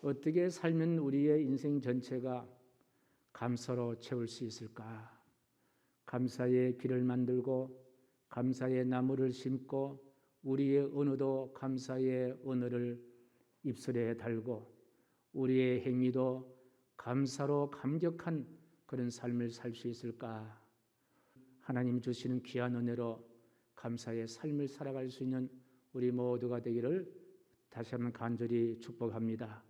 어떻게 살면 우리의 인생 전체가 감사로 채울 수 있을까? 감사의 길을 만들고 감사의 나무를 심고 우리의 언어도 감사의 언어를 입술에 달고 우리의 행위도 감사로 감격한 그런 삶을 살 수 있을까? 하나님 주시는 귀한 은혜로 감사의 삶을 살아갈 수 있는 우리 모두가 되기를 다시 한번 간절히 축복합니다.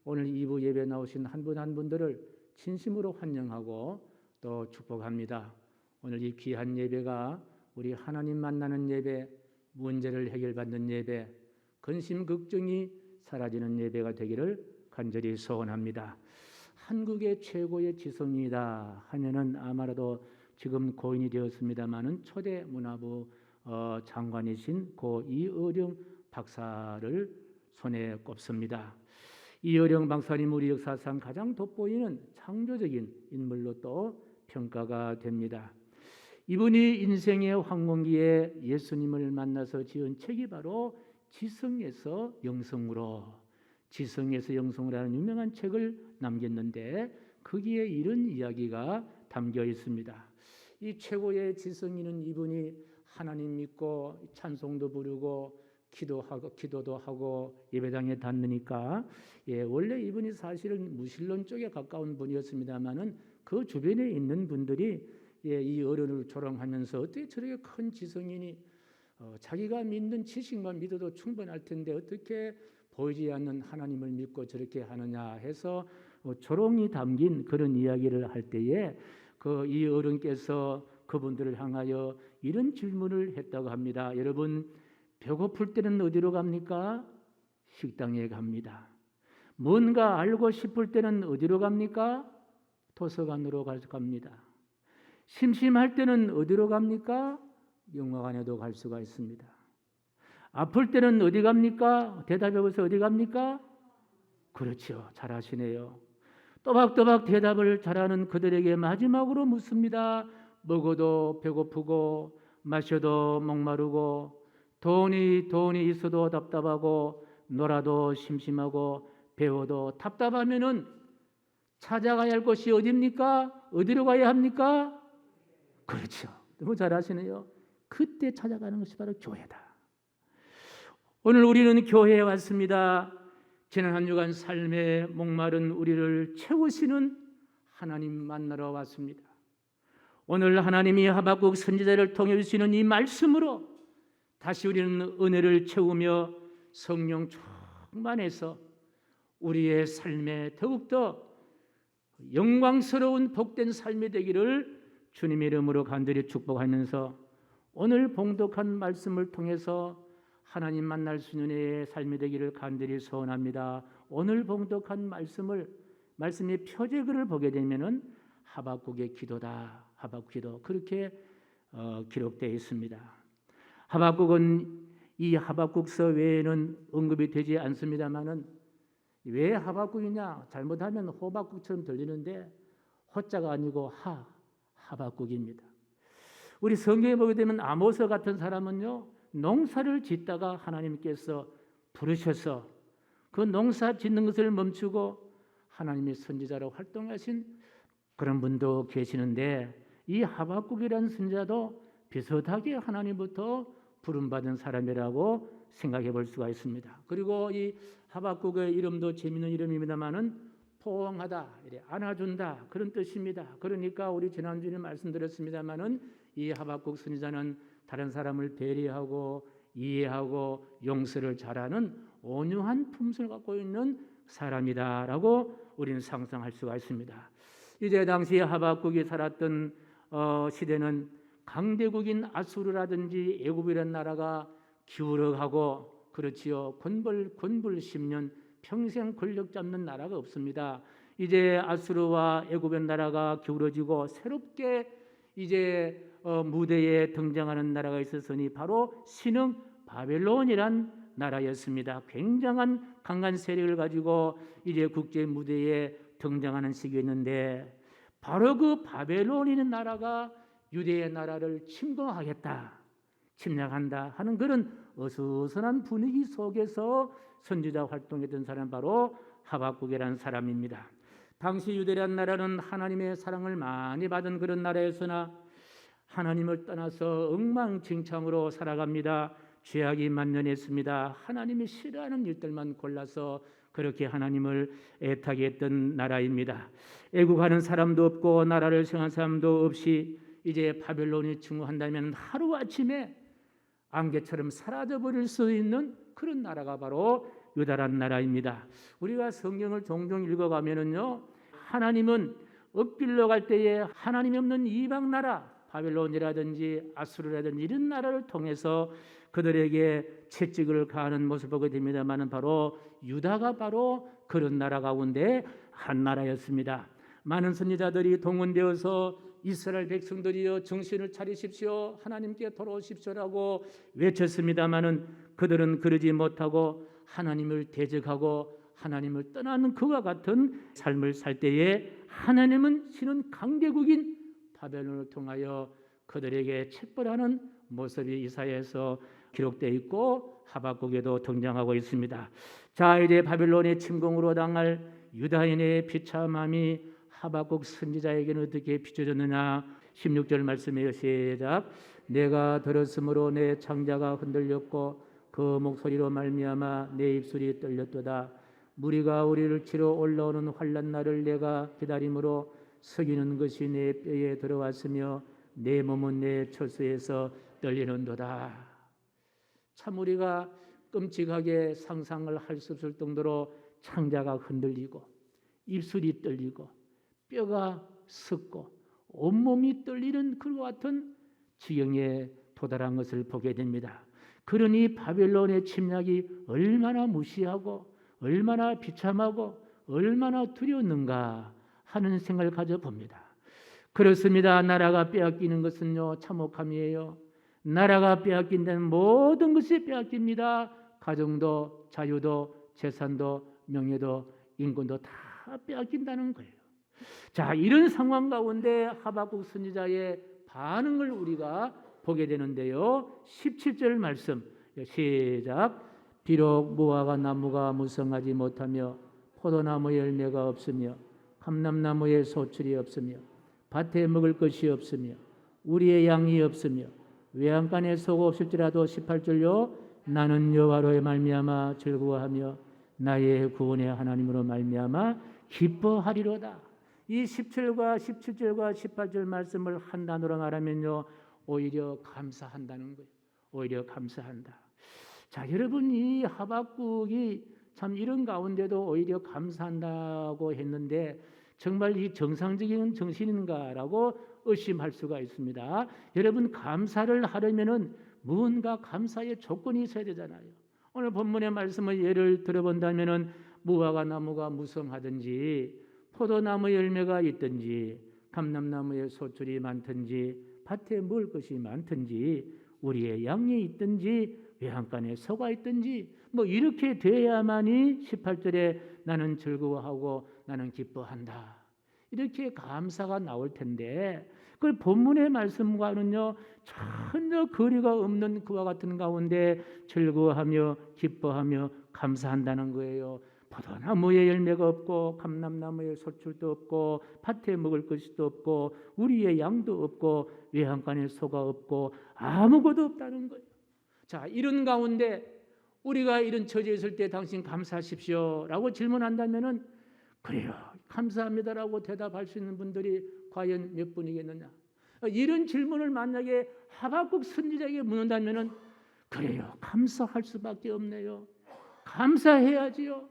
오늘 2부 예배 나오신 한 분 한 분들을 진심으로 환영하고 또 축복합니다. 오늘 이 귀한 예배가 우리 하나님 만나는 예배, 문제를 해결받는 예배, 근심 걱정이 사라지는 예배가 되기를 간절히 소원합니다. 한국의 최고의 지성이다 하면은 아마도 지금 고인이 되었습니다마는 초대 문화부 장관이신 고 이어령 박사를 손에 꼽습니다. 이어령 박사님 우리 역사상 가장 돋보이는 창조적인 인물로 또 평가가 됩니다. 이분이 인생의 황혼기에 예수님을 만나서 지은 책이 바로 지성에서 영성으로, 지성에서 영성으로 하는 유명한 책을 남겼는데 거기에 이런 이야기가 담겨 있습니다. 이 최고의 지성인은 이분이 하나님 믿고 찬송도 부르고 기도도 하고 예배당에 닿으니까 원래 이분이 사실은 무신론 쪽에 가까운 분이었습니다만은 그 주변에 있는 분들이 이 어른을 조롱하면서 어떻게 저렇게 큰 지성인이 자기가 믿는 지식만 믿어도 충분할 텐데 어떻게 보이지 않는 하나님을 믿고 저렇게 하느냐 해서 조롱이 담긴 그런 이야기를 할 때에 이 어른께서 그분들을 향하여 이런 질문을 했다고 합니다. 여러분, 배고플 때는 어디로 갑니까? 식당에 갑니다. 뭔가 알고 싶을 때는 어디로 갑니까? 도서관으로 갑니다. 심심할 때는 어디로 갑니까? 영화관에도 갈 수가 있습니다. 아플 때는 어디 갑니까? 대답해보세요. 어디 갑니까? 그렇죠. 잘하시네요. 또박또박 대답을 잘하는 그들에게 마지막으로 묻습니다. 먹어도 배고프고 마셔도 목마르고 돈이 있어도 답답하고 놀아도 심심하고 배워도 답답하면은 찾아가야 할 곳이 어디입니까? 어디로 가야 합니까? 그렇죠. 너무 잘하시네요. 그때 찾아가는 것이 바로 교회다. 오늘 우리는 교회에 왔습니다. 지난 한 주간 삶에 목마른 우리를 채우시는 하나님 만나러 왔습니다. 오늘 하나님이 하박국 선지자를 통해 주시는 이 말씀으로 다시 우리는 은혜를 채우며 성령 충만해서 우리의 삶에 더욱더 영광스러운 복된 삶이 되기를 주님의 이름으로 간절히 축복하면서 오늘 봉독한 말씀을 통해서 하나님 만날 수 있는 은혜의 삶이 되기를 간절히 소원합니다. 오늘 봉독한 말씀의 표제글을 보게 되면은 하박국의 기도다, 하박국 기도 그렇게 기록되어 있습니다. 하박국은 이 하박국서 외에는 언급이 되지 않습니다만은 왜 하박국이냐? 잘못하면 호박국처럼 들리는데 호자가 아니고 하박국입니다. 우리 성경에 보게 되면 아모스 같은 사람은요, 농사를 짓다가 하나님께서 부르셔서 그 농사 짓는 것을 멈추고 하나님의 선지자로 활동하신 그런 분도 계시는데 이 하박국이라는 선지자도 비슷하게 하나님부터 부름받은 사람이라고 생각해 볼 수가 있습니다. 그리고 이 하박국의 이름도 재미있는 이름입니다만은 포옹하다, 안아준다 그런 뜻입니다. 그러니까 우리 지난주에 말씀드렸습니다만은 이 하박국 선지자는 다른 사람을 배려하고 이해하고 용서를 잘하는 온유한 품성을 갖고 있는 사람이다라고 우리는 상상할 수가 있습니다. 이제 당시 하박국이 살았던 시대는 강대국인 아수르라든지 애굽이라는 나라가 기울어가고 그렇지요. 군불 10년 평생 권력 잡는 나라가 없습니다. 이제 아수르와 애굽의 나라가 기울어지고 새롭게 이제 무대에 등장하는 나라가 있었으니 바로 신흥 바벨론이란 나라였습니다. 굉장한 강한 세력을 가지고 이제 국제 무대에 등장하는 시기였는데 바로 그 바벨론이라는 나라가 유대의 나라를 침공하겠다, 침략한다 하는 그런 어수선한 분위기 속에서 선지자 활동했던 사람 바로 하박국이라는 사람입니다. 당시 유대란 나라는 하나님의 사랑을 많이 받은 그런 나라였으나 하나님을 떠나서 엉망진창으로 살아갑니다. 죄악이 만연했습니다. 하나님이 싫어하는 일들만 골라서 그렇게 하나님을 애타게했던 나라입니다. 애국하는 사람도 없고 나라를 생각하는 사람도 없이 이제 바벨론이 침공한다면 하루아침에 안개처럼 사라져버릴 수 있는 그런 나라가 바로 유다란 나라입니다. 우리가 성경을 종종 읽어가면은요, 하나님은 엇길로 갈 때에 하나님이 없는 이방 나라, 바벨론이라든지 아수르라든지 이런 나라를 통해서 그들에게 채찍을 가하는 모습을 보게 됩니다만, 바로 유다가 바로 그런 나라 가운데 한 나라였습니다. 많은 선지자들이 동원되어서 이스라엘 백성들이여 정신을 차리십시오, 하나님께 돌아오십시오라고 외쳤습니다마는 그들은 그러지 못하고 하나님을 대적하고 하나님을 떠나는 그와 같은 삶을 살 때에 하나님은 신은 강대국인 바벨론을 통하여 그들에게 책벌하는 모습이 이사야에서 기록되어 있고 하박국에도 등장하고 있습니다. 자, 이제 바벨론의 침공으로 당할 유다인의 비참함이 하박국 선지자에게는 어떻게 비춰졌느냐. 16절 말씀이에요. 시작. 내가 들었으므로 내 창자가 흔들렸고 그 목소리로 말미암아 내 입술이 떨렸도다. 무리가 우리를 치러 올라오는 환난 날을 내가 기다림으로 석이는 것이 내 뼈에 들어왔으며 내 몸은 내 철수에서 떨리는도다. 참 우리가 끔찍하게 상상을 할 수 없을 정도로 창자가 흔들리고 입술이 떨리고 뼈가 썩고 온몸이 떨리는 그와 같은 지경에 도달한 것을 보게 됩니다. 그러니 바벨론의 침략이 얼마나 무시하고 얼마나 비참하고 얼마나 두려웠는가 하는 생각을 가져봅니다. 그렇습니다. 나라가 빼앗기는 것은요, 참혹함이에요. 나라가 빼앗긴다는 모든 것이 빼앗깁니다. 가정도, 자유도, 재산도, 명예도, 인권도 다 빼앗긴다는 거예요. 자, 이런 상황 가운데 하박국 선지자의 반응을 우리가 보게 되는데요. 17절 말씀 시작. 비록 무화과 나무가 무성하지 못하며 포도나무 열매가 없으며 감람나무에 소출이 없으며 밭에 먹을 것이 없으며 우리의 양이 없으며 외양간에 소가 없을지라도 18절요. 나는 여호와로 말미암아 즐거워하며 나의 구원의 하나님으로 말미암아 기뻐하리로다. 이 17절과 17절과 18절 말씀을 한 단어로 말하면요, 오히려 감사한다는 거예요. 오히려 감사한다. 자, 여러분, 이 하박국이 참 이런 가운데도 오히려 감사한다고 했는데 정말 이 정상적인 정신인가라고 의심할 수가 있습니다. 여러분, 감사를 하려면은 무언가 감사의 조건이 있어야 되잖아요. 오늘 본문의 말씀을 예를 들어본다면은 무화과 나무가 무성하든지 포도나무 열매가 있든지 감람나무에 소출이 많든지 밭에 먹을 것이 많든지 우리의 양이 있든지 외양간에 소가 있든지 뭐 이렇게 돼야만이 18절에 나는 즐거워하고 나는 기뻐한다. 이렇게 감사가 나올 텐데 그 본문의 말씀과는요 전혀 거리가 없는 그와 같은 가운데 즐거워하며 기뻐하며 감사한다는 거예요. 포도나무에 열매가 없고 감람나무에 소출도 없고 밭에 먹을 것도 없고 우리의 양도 없고 외양간에 소가 없고 아무것도 없다는 거예요. 자, 이런 가운데 우리가 이런 처지에 있을 때 당신 감사하십시오 라고 질문한다면은 그래요 감사합니다라고 대답할 수 있는 분들이 과연 몇 분이겠느냐. 이런 질문을 만약에 하박국 선지자에게 묻는다면은 그래요 감사할 수밖에 없네요. 감사해야지요.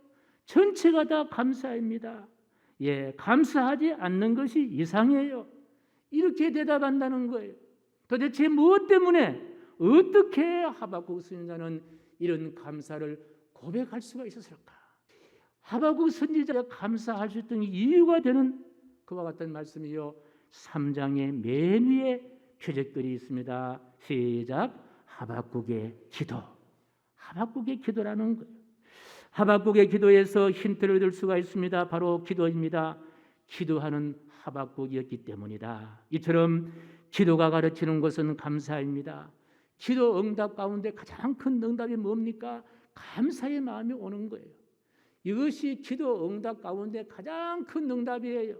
전체가 다 감사입니다. 예, 감사하지 않는 것이 이상해요. 이렇게 대답한다는 거예요. 도대체 무엇 때문에 어떻게 하박국 선지자는 이런 감사를 고백할 수가 있었을까? 하박국 선지자가 감사할 수 있던 이유가 되는 그와 같은 말씀이요. 3장의 맨 위에 표적들이 있습니다. 시작. 하박국의 기도. 하박국의 기도라는 거예요. 하박국의 기도에서 힌트를 얻을 수가 있습니다. 바로 기도입니다. 기도하는 하박국이었기 때문이다. 이처럼 기도가 가르치는 것은 감사입니다. 기도 응답 가운데 가장 큰 응답이 뭡니까? 감사의 마음이 오는 거예요. 이것이 기도 응답 가운데 가장 큰 응답이에요.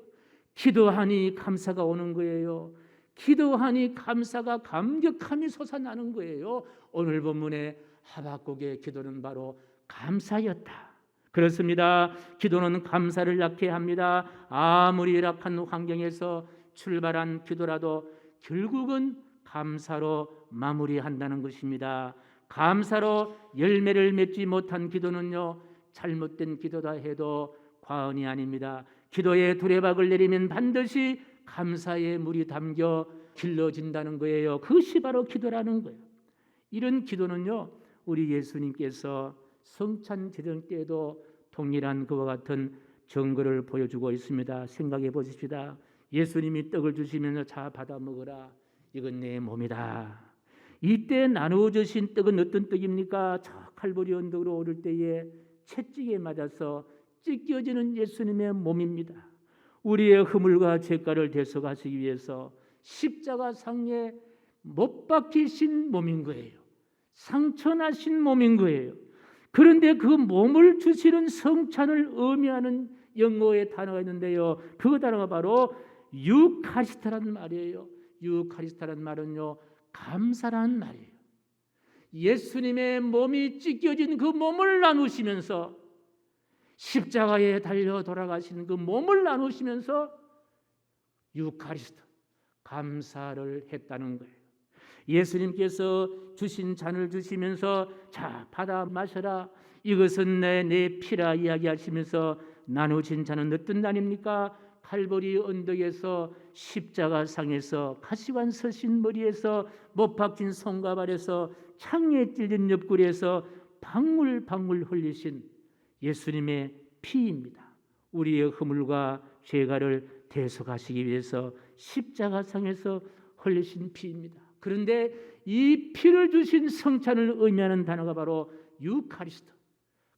기도하니 감사가 오는 거예요. 기도하니 감사가 감격함이 솟아나는 거예요. 오늘 본문의 하박국의 기도는 바로 감사였다. 그렇습니다. 기도는 감사를 낳게 합니다. 아무리 열악한 환경에서 출발한 기도라도 결국은 감사로 마무리한다는 것입니다. 감사로 열매를 맺지 못한 기도는요, 잘못된 기도다 해도 과언이 아닙니다. 기도에 두레박을 내리면 반드시 감사의 물이 담겨 길러진다는 거예요. 그것이 바로 기도라는 거예요. 이런 기도는요, 우리 예수님께서 성찬 제정 때에도 동일한 그와 같은 증거를 보여주고 있습니다. 생각해 보십시다. 예수님이 떡을 주시면서 자 받아 먹어라. 이건 내 몸이다. 이때 나누어 주신 떡은 어떤 떡입니까? 저 칼보리 언덕으로 오를 때에 채찍에 맞아서 찢겨지는 예수님의 몸입니다. 우리의 허물과 죄가를 대속하시기 위해서 십자가 상에 못 박히신 몸인 거예요. 상처나신 몸인 거예요. 그런데 그 몸을 주시는 성찬을 의미하는 영어의 단어가 있는데요, 그 단어가 바로 유카리스타라는 말이에요. 유카리스타라는 말은요, 감사라는 말이에요. 예수님의 몸이 찢겨진 그 몸을 나누시면서 십자가에 달려 돌아가시는 그 몸을 나누시면서 유카리스트, 감사를 했다는 거예요. 예수님께서 주신 잔을 주시면서 자 받아 마셔라, 이것은 내 피라 이야기하시면서 나누신 잔은 어떤 잔입니까? 칼보리 언덕에서 십자가 상에서 가시관 서신 머리에서 못 박힌 손과 발에서 창에 찔린 옆구리에서 방울방울 흘리신 예수님의 피입니다. 우리의 허물과 죄가를 대속하시기 위해서 십자가 상에서 흘리신 피입니다. 그런데 이 피를 주신 성찬을 의미하는 단어가 바로 유카리스트,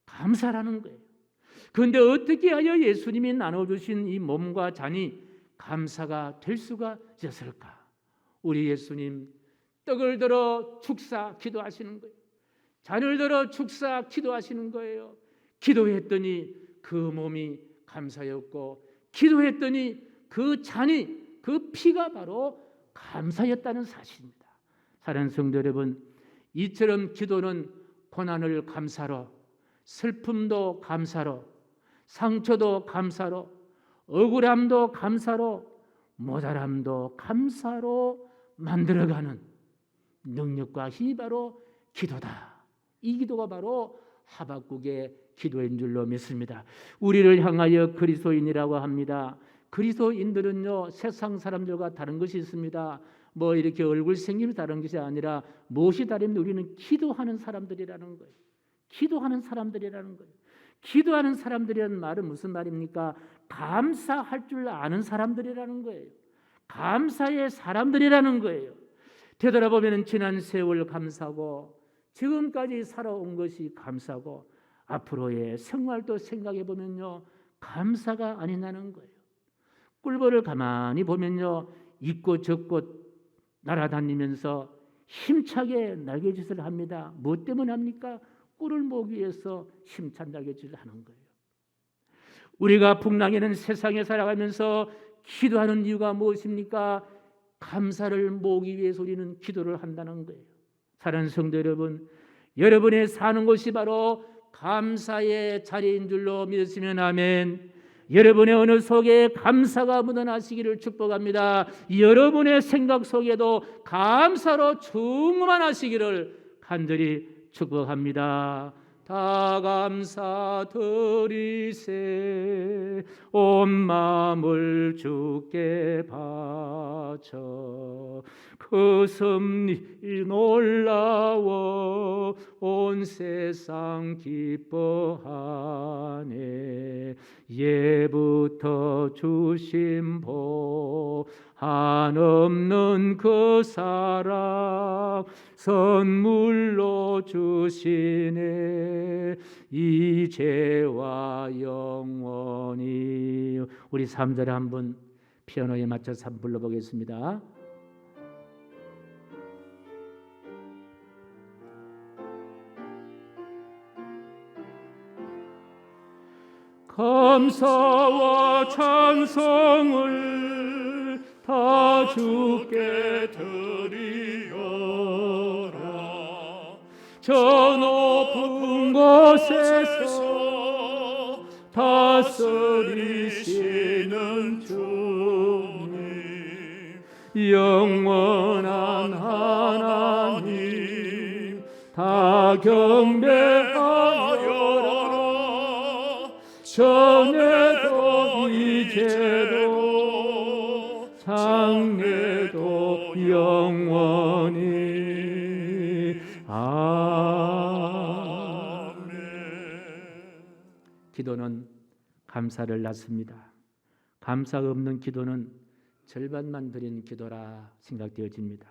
감사라는 거예요. 그런데 어떻게 하여 예수님이 나눠주신 이 몸과 잔이 감사가 될 수가 있었을까? 우리 예수님 떡을 들어 축사 기도하시는 거예요. 잔을 들어 축사 기도하시는 거예요. 기도했더니 그 몸이 감사였고, 기도했더니 그 잔이, 그 피가 바로 감사였다는 사실입니다. 사랑하는 성도 여러분, 이처럼 기도는 고난을 감사로, 슬픔도 감사로, 상처도 감사로, 억울함도 감사로, 모자람도 감사로 만들어가는 능력과 힘이 바로 기도다. 이 기도가 바로 하박국의 기도인 줄로 믿습니다. 우리를 향하여 그리스도인이라고 합니다. 그리스도인들은요, 세상 사람들과 다른 것이 있습니다. 뭐 이렇게 얼굴 생김이 다른 것이 아니라 무엇이 다른데 우리는 기도하는 사람들이라는 거예요. 기도하는 사람들이라는 거예요. 기도하는 사람들이라는 말은 무슨 말입니까? 감사할 줄 아는 사람들이라는 거예요. 감사의 사람들이라는 거예요. 되돌아보면 지난 세월 감사하고, 지금까지 살아온 것이 감사하고, 앞으로의 생활도 생각해 보면요, 감사가 아니라는 거예요. 꿀벌을 가만히 보면요, 이곳 저곳 날아다니면서 힘차게 날개짓을 합니다. 무엇 때문에 합니까? 꿀을 모으기 위해서 힘찬 날개짓을 하는 거예요. 우리가 풍랑에는 세상에 살아가면서 기도하는 이유가 무엇입니까? 감사를 모으기 위해서 우리는 기도를 한다는 거예요. 사랑하는 성도 여러분, 여러분의 사는 곳이 바로 감사의 자리인 줄로 믿으시면 아멘. 여러분의 어느 속에 감사가 묻어나시기를 축복합니다. 여러분의 생각 속에도 감사로 충만하시기를 간절히 축복합니다. 다 감사드리세 온 마음을 주께 바쳐 그 섭리 놀라워 온 세상 기뻐하네. 예부터 주신 복 한없는 그 사랑 선물로 주시네. 이제와 영원히. 우리 3절에 한번 피아노에 맞춰서 한번 불러보겠습니다. 감사와 찬송을 다 주께 드리어라. 저 높은 곳에서 다스리시는 주님, 영원한 하나님 다 경배하여라. 전에도 이제도 장래도 영원히. 아멘. 기도는 감사를 낳습니다. 감사가 없는 기도는 절반만 드린 기도라 생각되어집니다.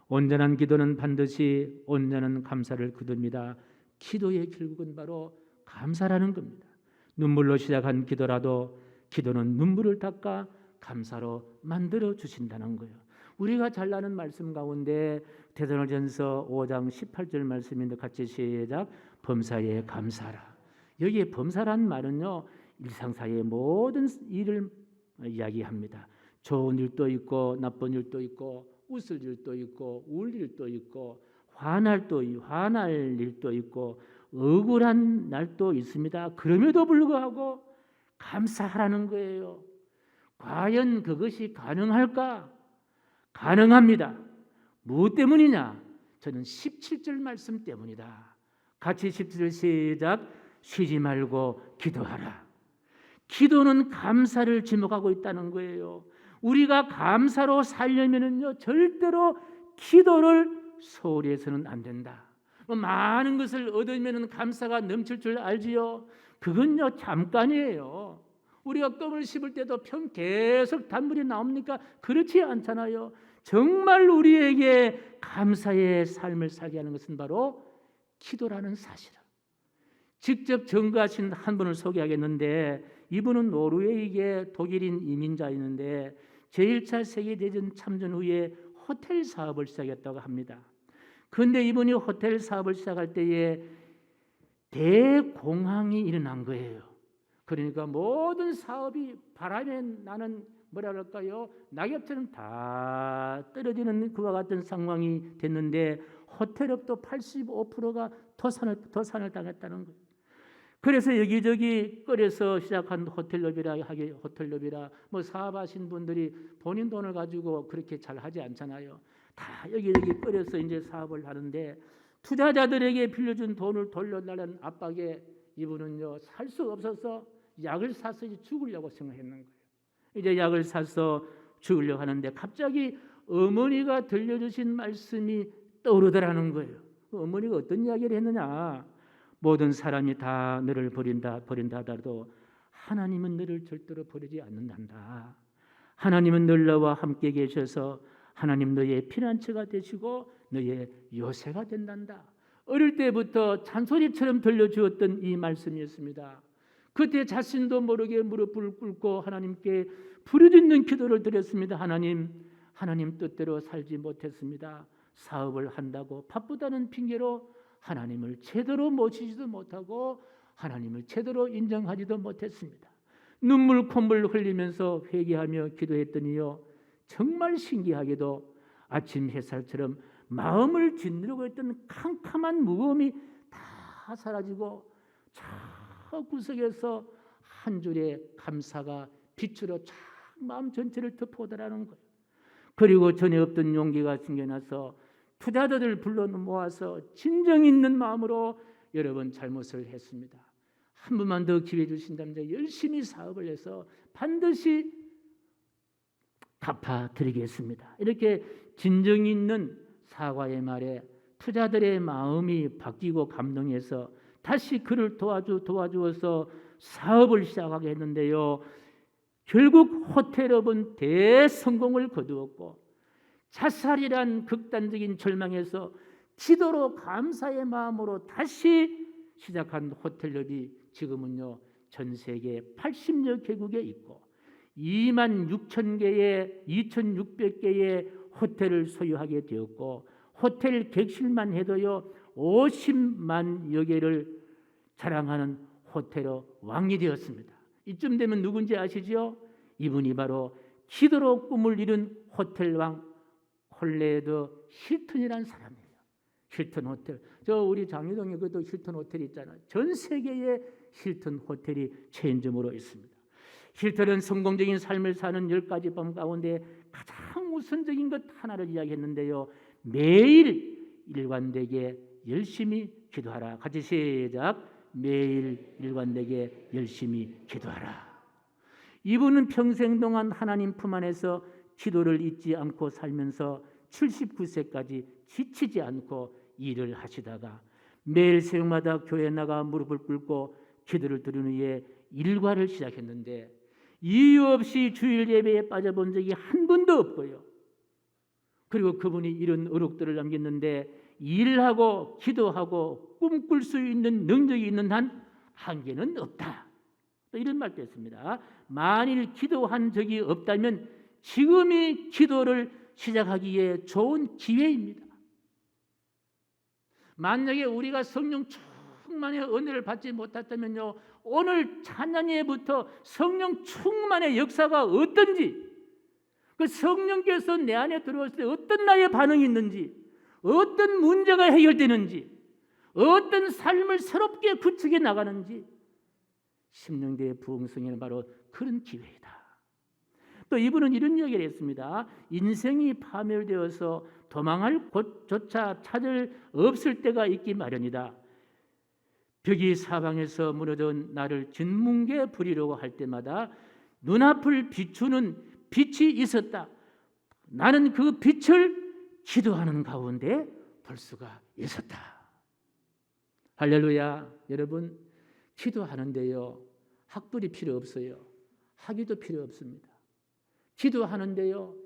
온전한 기도는 반드시 온전한 감사를 거둡니다. 기도의 결국은 바로 감사라는 겁니다. 눈물로 시작한 기도라도 기도는 눈물을 닦아 감사로 만들어 주신다는 거예요. 우리가 잘 아는 말씀 가운데 데살로니가전서 5장 18절 말씀인데 같이 시작. 범사에 감사하라. 여기에 범사란 말은요, 일상사의 모든 일을 이야기합니다. 좋은 일도 있고 나쁜 일도 있고 웃을 일도 있고 울 일도 있고 화날 일도 있고 억울한 날도 있습니다. 그럼에도 불구하고 감사하라는 거예요. 과연 그것이 가능할까? 가능합니다. 무엇 때문이냐? 저는 17절 말씀 때문이다. 같이 17절 시작. 쉬지 말고 기도하라. 기도는 감사를 지목하고 있다는 거예요. 우리가 감사로 살려면은요, 절대로 기도를 소홀히 해서는 안 된다. 많은 것을 얻으면 감사가 넘칠 줄 알지요. 그건요 잠깐이에요. 우리가 껌을 씹을 때도 계속 단물이 나옵니까? 그렇지 않잖아요. 정말 우리에게 감사의 삶을 살게 하는 것은 바로 기도라는 사실을 직접 증거하신 한 분을 소개하겠는데, 이분은 노르웨이계 독일인 이민자였는데 제1차 세계대전 참전 후에 호텔 사업을 시작했다고 합니다. 그런데 이분이 호텔 사업을 시작할 때에 대공황이 일어난 거예요. 그러니까 모든 사업이 바람에 나는 뭐랄까요, 낙엽처럼 다 떨어지는 그와 같은 상황이 됐는데 호텔업도 85%가 도산을 당했다는 거예요. 그래서 여기저기 끌어서 시작한 호텔업이라 뭐 사업하신 분들이 본인 돈을 가지고 그렇게 잘 하지 않잖아요. 다 여기저기 끌어서 이제 사업을 하는데 투자자들에게 빌려준 돈을 돌려달라는 압박에 이분은요 살 수 없어서 약을 사서 죽으려고 생각했는 거예요. 이제 약을 사서 죽으려고 하는데 갑자기 어머니가 들려주신 말씀이 떠오르더라는 거예요. 어머니가 어떤 이야기를 했느냐? 모든 사람이 다 너를 버린다 하더라도 하나님은 너를 절대로 버리지 않는단다. 하나님은 너와 함께 계셔서 하나님 너의 피난처가 되시고 너의 요새가 된단다. 어릴 때부터 잔소리처럼 들려주었던 이 말씀이었습니다. 그때 자신도 모르게 무릎을 꿇고 하나님께 부르짖는 기도를 드렸습니다. 하나님 뜻대로 살지 못했습니다. 사업을 한다고 바쁘다는 핑계로 하나님을 제대로 모시지도 못하고 하나님을 제대로 인정하지도 못했습니다. 눈물 콧물 흘리면서 회개하며 기도했더니요, 정말 신기하게도 아침 햇살처럼 마음을 짓누르고 있던 캄캄한 무거움이 다 사라지고 저 구석에서 한 줄의 감사가 빛으로 쫙 마음 전체를 덮어오더라는 거예요. 그리고 전에 없던 용기가 생겨나서 투자자들을 불러 모아서 진정 있는 마음으로 여러 번 잘못을 했습니다. 한 번만 더 기회 주신다면 열심히 사업을 해서 반드시 갚아드리겠습니다. 이렇게 진정 있는 사과의 말에 투자들의 마음이 바뀌고 감동해서 다시 그를 도와주어서 사업을 시작하게 했는데요. 결국 호텔업은 대성공을 거두었고 자살이란 극단적인 절망에서 기도로 감사의 마음으로 다시 시작한 호텔업이 지금은요 전 세계 80여 개국에 있고 2600개의 호텔을 소유하게 되었고 호텔 객실만 해도요 50만여 개를 자랑하는 호텔의 왕이 되었습니다. 이쯤 되면 누군지 아시죠? 이분이 바로 기도로 꿈을 이룬 호텔왕 홀레드 힐튼이라는 사람이에요. 힐튼 호텔. 저 우리 장유동에 그도 힐튼 호텔이 있잖아요. 전 세계에 힐튼 호텔이 체인점으로 있습니다. 힐튼은 성공적인 삶을 사는 10가지 법 가운데 가장 우선적인 것 하나를 이야기했는데요. 매일 일관되게 열심히 기도하라. 같이 시작. 매일 일관되게 열심히 기도하라. 이분은 평생 동안 하나님 품 안에서 기도를 잊지 않고 살면서 79세까지 지치지 않고 일을 하시다가 매일 새벽마다 교회에 나가 무릎을 꿇고 기도를 드린 후에 일과를 시작했는데 이유 없이 주일 예배에 빠져본 적이 한 번도 없고요. 그리고 그분이 이런 어록들을 남겼는데 일하고 기도하고 꿈꿀 수 있는 능력이 있는 한 한계는 없다. 또 이런 말도 했습니다. 만일 기도한 적이 없다면 지금이 기도를 시작하기에 좋은 기회입니다. 만약에 우리가 성령 충만의 은혜를 받지 못했다면요, 오늘 찬양 예배부터 성령 충만의 역사가 어떤지, 그 성령께서 내 안에 들어왔을 때 어떤 나의 반응이 있는지, 어떤 문제가 해결되는지, 어떤 삶을 새롭게 구축해 나가는지, 심령대의 부흥성에는 바로 그런 기회이다. 또 이분은 이런 이야기를 했습니다. 인생이 파멸되어서 도망할 곳조차 찾을 없을 때가 있기 마련이다. 벽이 사방에서 무너진 나를 진뭉개 부리려고 할 때마다 눈앞을 비추는 빛이 있었다. 나는 그 빛을 기도하는 가운데 볼 수가 있었다. 할렐루야. 여러분, 기도하는데요, 학벌이 필요 없어요. 학위도 필요 없습니다. 기도하는데요,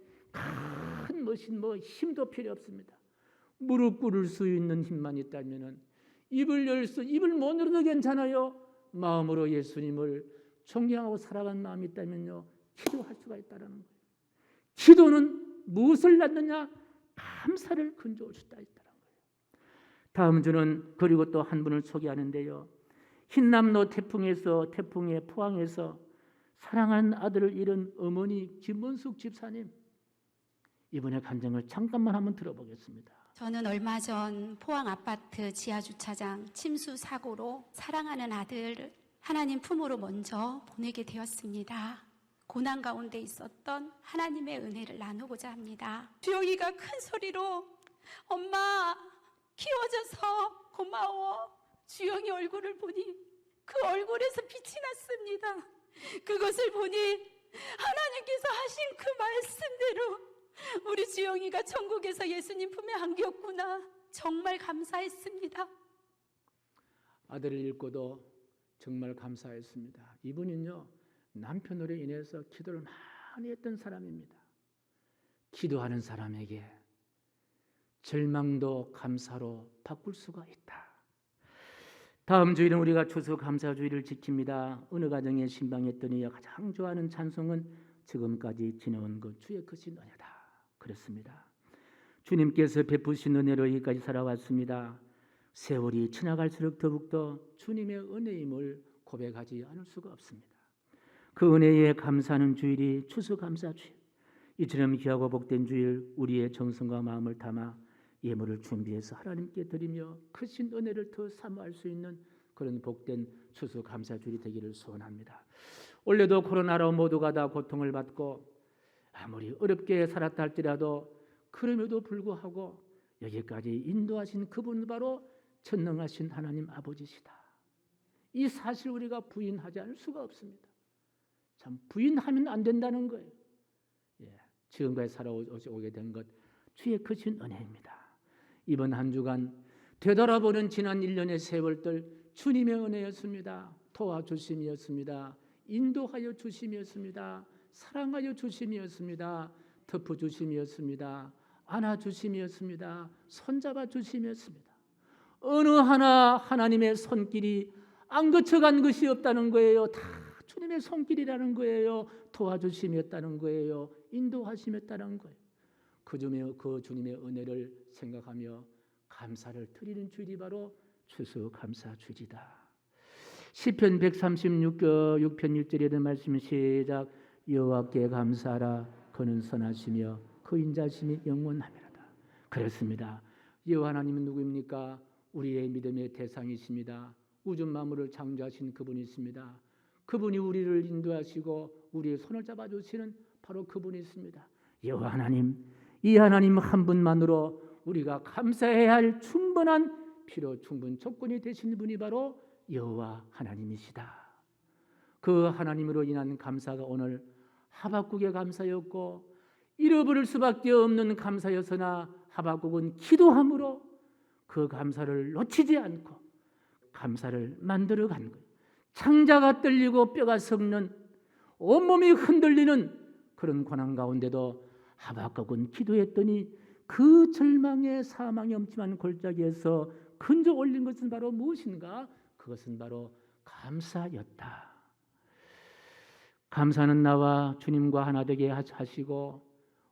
큰 멋진 힘도 필요 없습니다. 무릎 꿇을 수 있는 힘만 있다면은, 입을 못 열어도 괜찮아요. 마음으로 예수님을 존경하고 살아가는 마음이 있다면요, 기도할 수가 있다는 거예요. 기도는 무엇을 낳느냐? 감사를 건져올 수 있다는 거예요. 다음 주는 그리고 또 한 분을 소개하는데요, 흰남노 태풍에 포항에서 사랑하는 아들을 잃은 어머니 김문숙 집사님, 이분의 감정을 잠깐만 한번 들어보겠습니다. 저는 얼마 전 포항 아파트 지하주차장 침수 사고로 사랑하는 아들을 하나님 품으로 먼저 보내게 되었습니다. 고난 가운데 있었던 하나님의 은혜를 나누고자 합니다. 주영이가 큰 소리로 엄마 키워줘서 고마워. 주영이 얼굴을 보니 그 얼굴에서 빛이 났습니다. 그것을 보니 하나님께서 하신 그 말씀대로 우리 주영이가 천국에서 예수님 품에 안겼구나. 정말 감사했습니다. 아들을 잃고도 정말 감사했습니다. 이분은요, 남편으로 인해서 기도를 많이 했던 사람입니다. 기도하는 사람에게 절망도 감사로 바꿀 수가 있다. 다음 주일은 우리가 추수감사주일을 지킵니다. 어느 가정에 신방했더니 가장 좋아하는 찬송은 지금까지 지내온 것 주의 크신 은혜다. 그렇습니다. 주님께서 베푸신 은혜로 여기까지 살아왔습니다. 세월이 지나갈수록 더욱더 주님의 은혜임을 고백하지 않을 수가 없습니다. 그 은혜에 감사하는 주일이 추수감사주일. 이처럼 귀하고 복된 주일, 우리의 정성과 마음을 담아 예물을 준비해서 하나님께 드리며 크신 은혜를 더 사모할 수 있는 그런 복된 추수감사주일이 되기를 소원합니다. 올해도 코로나로 모두가 다 고통을 받고 아무리 어렵게 살았다 할지라도 그럼에도 불구하고 여기까지 인도하신 그분 바로 전능하신 하나님 아버지시다. 이 사실 우리가 부인하지 않을 수가 없습니다. 참 부인하면 안 된다는 거예요. 지금까지 살아오게 된 것 주의 크신 은혜입니다. 이번 한 주간 되돌아보는 지난 1년의 세월들 주님의 은혜였습니다. 도와주심이었습니다. 인도하여 주심이었습니다. 사랑하여 주심이었습니다. 덮어주심이었습니다. 안아주심이었습니다. 손잡아 주심이었습니다. 어느 하나 하나님의 손길이 안 거쳐간 것이 없다는 거예요. 다 주님의 손길이라는 거예요. 도와주심이었다는 거예요. 인도하심이었다는 거예요. 그 주님의 은혜를 생각하며 감사를 드리는 주일이 바로 추수감사주일이다. 시편 136편 1절에 말씀 시작. 여호와께 감사하라. 그는 선하시며 그 인자심이 영원하리로다. 그렇습니다. 여호와 하나님은 누구입니까? 우리의 믿음의 대상이십니다. 우주 만물을 창조하신 그분이 있습니다. 그분이 우리를 인도하시고 우리의 손을 잡아주시는 바로 그분이 있습니다. 여호와 하나님, 이 하나님 한 분만으로 우리가 감사해야 할 충분한 필요 충분 조건이 되신 분이 바로 여호와 하나님이시다. 그 하나님으로 인한 감사가 오늘 하박국의 감사였고, 잃어버릴 수밖에 없는 감사였으나 하박국은 기도함으로 그 감사를 놓치지 않고 감사를 만들어간 거예요. 창자가 떨리고 뼈가 썩는, 온몸이 흔들리는 그런 고난 가운데도 하박국은 기도했더니 그 절망의 사망의 엄침한 골짜기에서 건져 올린 것은 바로 무엇인가? 그것은 바로 감사였다. 감사는 나와 주님과 하나 되게 하시고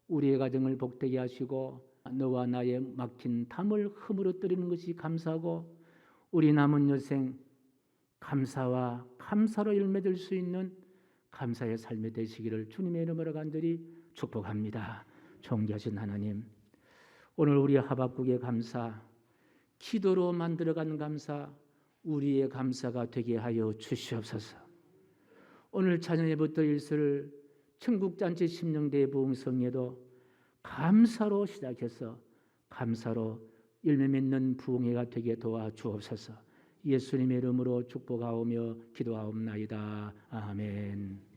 우리의 가정을 복되게 하시고 너와 나의 막힌 담을 허물어뜨리는 것이 감사고, 우리 남은 여생 감사와 감사로 열매될 수 있는 감사의 삶이 되시기를 주님의 이름으로 간절히 축복합니다. 존귀하신 하나님, 오늘 우리 하박국의 감사, 기도로 만들어간 감사, 우리의 감사가 되게 하여 주시옵소서. 오늘 찬양 예부터 일설 천국잔치 심령대의 부흥성에도 감사로 시작해서 감사로 열매 맺는 부흥회가 되게 도와주옵소서. 예수님의 이름으로 축복하오며 기도하옵나이다. 아멘.